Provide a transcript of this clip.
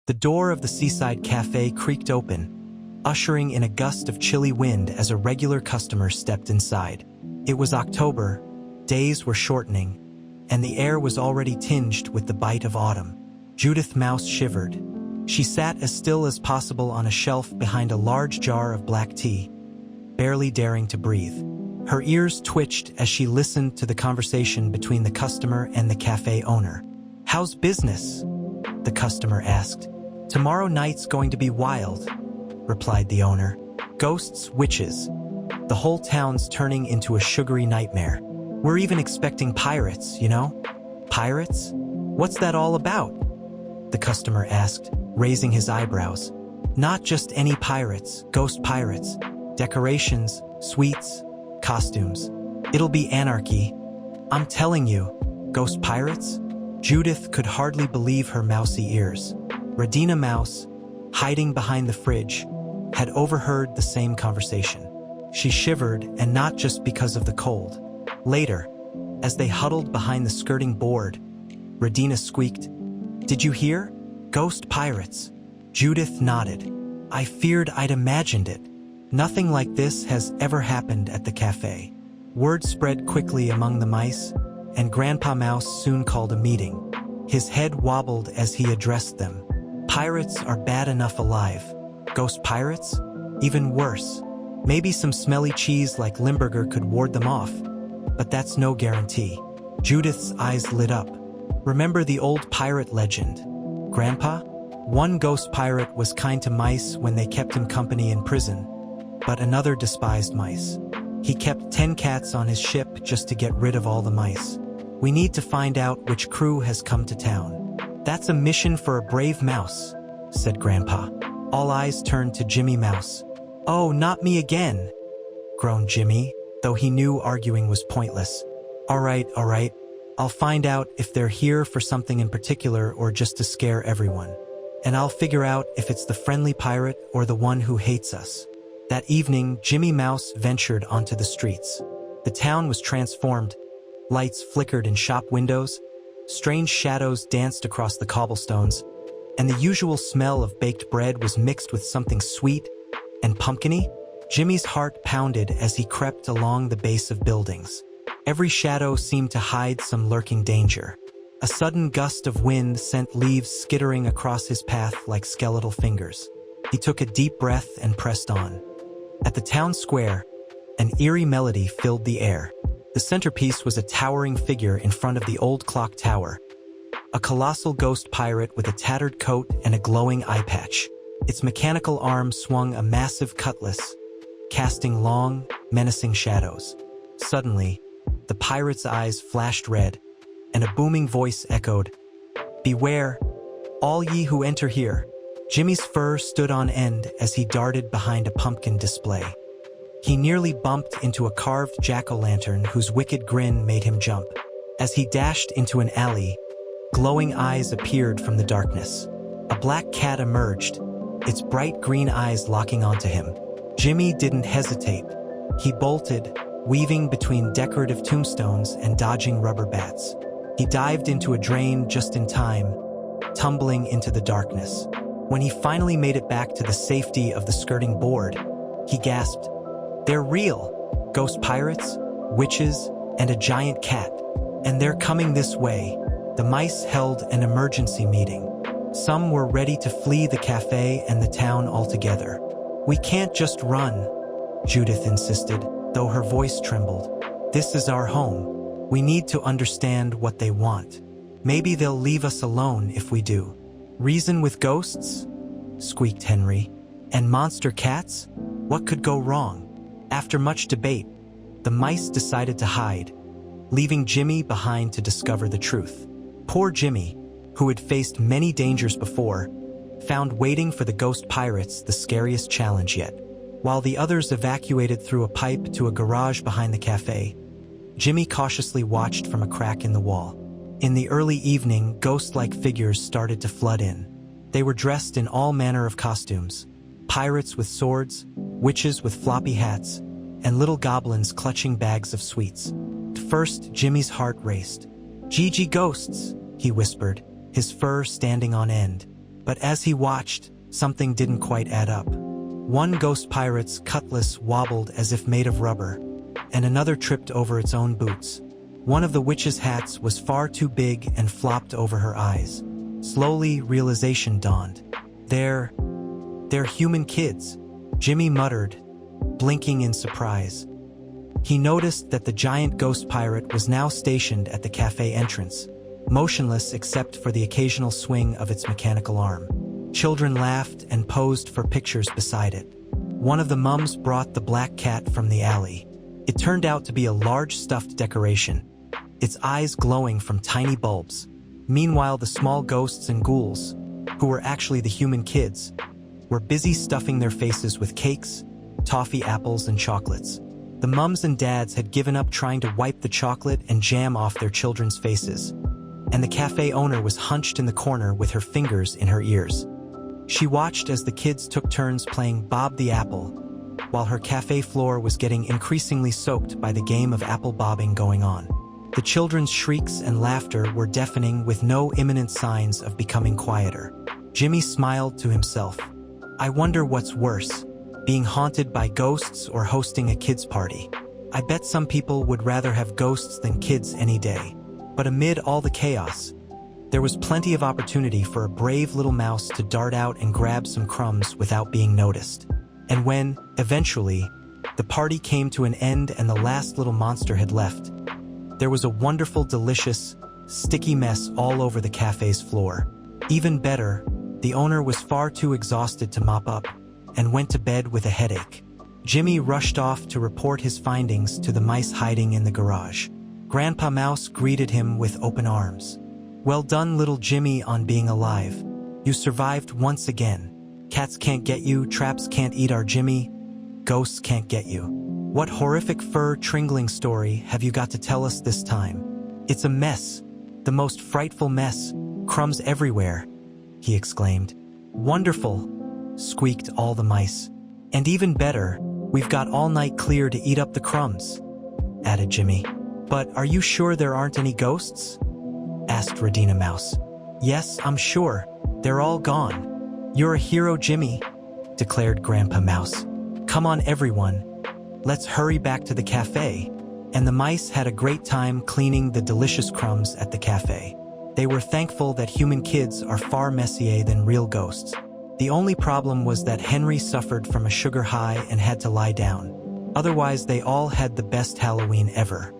The door of the seaside cafe creaked open, ushering in a gust of chilly wind as a regular customer stepped inside. It was October, days were shortening, and the air was already tinged with the bite of autumn. Judith Mouse shivered. She sat as still as possible on a shelf behind a large jar of black tea, barely daring to breathe. Her ears twitched as she listened to the conversation between the customer and the cafe owner. "How's business?" the customer asked. "Tomorrow night's going to be wild," replied the owner. "Ghosts, witches. The whole town's turning into a sugary nightmare. We're even expecting pirates, you know?" "Pirates? What's that all about?" the customer asked, raising his eyebrows. "Not just any pirates, ghost pirates. Decorations, sweets, costumes. It'll be anarchy. I'm telling you." "Ghost pirates?" Judith could hardly believe her mousy ears. Radina Mouse, hiding behind the fridge, had overheard the same conversation. She shivered, and not just because of the cold. Later, as they huddled behind the skirting board, Radina squeaked, "Did you hear? Ghost pirates." Judith nodded. "I feared I'd imagined it. Nothing like this has ever happened at the cafe." Word spread quickly among the mice, and Grandpa Mouse soon called a meeting. His head wobbled as he addressed them. "Pirates are bad enough alive. Ghost pirates? Even worse. Maybe some smelly cheese like Limburger could ward them off, but that's no guarantee." Judith's eyes lit up. "Remember the old pirate legend, Grandpa? One ghost pirate was kind to mice when they kept him company in prison, but another despised mice. He kept 10 cats on his ship just to get rid of all the mice. We need to find out which crew has come to town." "That's a mission for a brave mouse," said Grandpa. All eyes turned to Jimmy Mouse. "Oh, not me again," groaned Jimmy, though he knew arguing was pointless. All right. I'll find out if they're here for something in particular or just to scare everyone. And I'll figure out if it's the friendly pirate or the one who hates us." That evening, Jimmy Mouse ventured onto the streets. The town was transformed. Lights flickered in shop windows, strange shadows danced across the cobblestones, and the usual smell of baked bread was mixed with something sweet and pumpkin-y. Jimmy's heart pounded as he crept along the base of buildings. Every shadow seemed to hide some lurking danger. A sudden gust of wind sent leaves skittering across his path like skeletal fingers. He took a deep breath and pressed on. At the town square, an eerie melody filled the air. The centerpiece was a towering figure in front of the old clock tower, a colossal ghost pirate with a tattered coat and a glowing eye patch. Its mechanical arm swung a massive cutlass, casting long, menacing shadows. Suddenly, the pirate's eyes flashed red, and a booming voice echoed, "Beware, all ye who enter here." Jimmy's fur stood on end as he darted behind a pumpkin display. He nearly bumped into a carved jack-o'-lantern whose wicked grin made him jump. As he dashed into an alley, glowing eyes appeared from the darkness. A black cat emerged, its bright green eyes locking onto him. Jimmy didn't hesitate. He bolted, weaving between decorative tombstones and dodging rubber bats. He dived into a drain just in time, tumbling into the darkness. When he finally made it back to the safety of the skirting board, he gasped, "They're real! Ghost pirates, witches, and a giant cat. And they're coming this way." The mice held an emergency meeting. Some were ready to flee the cafe and the town altogether. "We can't just run," Judith insisted, though her voice trembled. "This is our home. We need to understand what they want. Maybe they'll leave us alone if we do." "Reason with ghosts?" squeaked Henry. "And monster cats? What could go wrong?" After much debate, the mice decided to hide, leaving Jimmy behind to discover the truth. Poor Jimmy, who had faced many dangers before, found waiting for the ghost pirates the scariest challenge yet. While the others evacuated through a pipe to a garage behind the cafe, Jimmy cautiously watched from a crack in the wall. In the early evening, ghost-like figures started to flood in. They were dressed in all manner of costumes: pirates with swords, witches with floppy hats, and little goblins clutching bags of sweets. At first, Jimmy's heart raced. "Gigi ghosts," he whispered, his fur standing on end. But as he watched, something didn't quite add up. One ghost pirate's cutlass wobbled as if made of rubber, and another tripped over its own boots. One of the witch's hats was far too big and flopped over her eyes. Slowly, realization dawned. They're human kids, Jimmy muttered, blinking in surprise. He noticed that the giant ghost pirate was now stationed at the cafe entrance, motionless except for the occasional swing of its mechanical arm. Children laughed and posed for pictures beside it. One of the mums brought the black cat from the alley. It turned out to be a large stuffed decoration, its eyes glowing from tiny bulbs. Meanwhile, the small ghosts and ghouls, who were actually the human kids, were busy stuffing their faces with cakes, toffee apples, and chocolates. The mums and dads had given up trying to wipe the chocolate and jam off their children's faces, and the cafe owner was hunched in the corner with her fingers in her ears. She watched as the kids took turns playing Bob the Apple, while her cafe floor was getting increasingly soaked by the game of apple bobbing going on. The children's shrieks and laughter were deafening with no imminent signs of becoming quieter. Jimmy smiled to himself. I wonder what's worse, being haunted by ghosts or hosting a kids' party. I bet some people would rather have ghosts than kids any day. But amid all the chaos, there was plenty of opportunity for a brave little mouse to dart out and grab some crumbs without being noticed. And when, eventually, the party came to an end and the last little monster had left, there was a wonderful, delicious, sticky mess all over the cafe's floor. Even better, the owner was far too exhausted to mop up and went to bed with a headache. Jimmy rushed off to report his findings to the mice hiding in the garage. Grandpa Mouse greeted him with open arms. Well done, little Jimmy, on being alive. You survived once again. Cats can't get you, traps can't eat our Jimmy, ghosts can't get you. What horrific fur-tringling story have you got to tell us this time? It's a mess, the most frightful mess, crumbs everywhere, he exclaimed. Wonderful, squeaked all the mice. And even better, we've got all night clear to eat up the crumbs, added Jimmy. But are you sure there aren't any ghosts? Asked Radina Mouse. Yes, I'm sure. They're all gone. You're a hero, Jimmy, declared Grandpa Mouse. Come on, everyone. Let's hurry back to the cafe. And the mice had a great time cleaning the delicious crumbs at the cafe. They were thankful that human kids are far messier than real ghosts. The only problem was that Henry suffered from a sugar high and had to lie down. Otherwise, they all had the best Halloween ever.